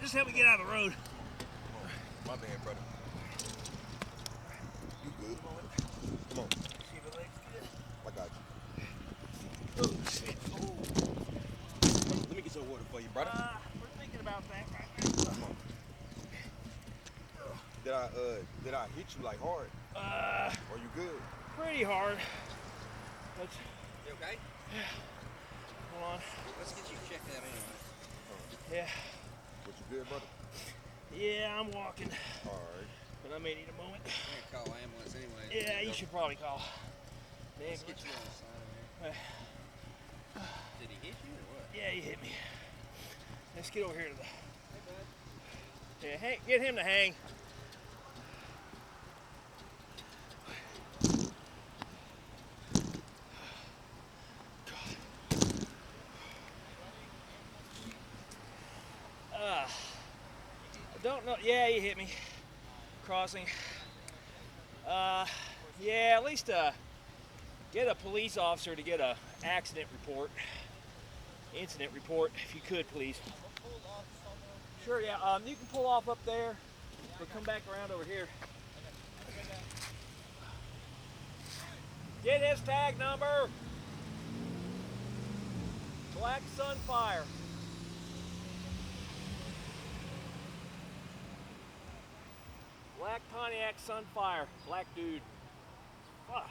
Just help me get out of the road. My bad, brother. You good? Come on. See if the leg's good. I got you. Oh, shit. Oh. Let me get some water for you, brother. We're thinking about that right now. Come on. Did I hit you like hard? Are you good? Pretty hard. But, You okay? yeah. Hold on. Let's get you checked out anyway. Yeah. But you good, brother? Yeah, I'm walking. All right. But I may need a moment. I'm gonna call ambulance anyway. Yeah, you should probably call. Let's get you on the side of there. Did he hit you or what? Yeah, he hit me. Let's get over here to the. Hey, bud. Yeah, hey, get him to hang. I don't know. Yeah, he hit me. Crossing. Yeah, at least get a police officer to get a accident report, incident report, if you could, please. Sure, yeah. You can pull off up there, but come back around over here. Get his tag number. Black Sunfire. Black Pontiac Sunfire. Black dude. Fuck.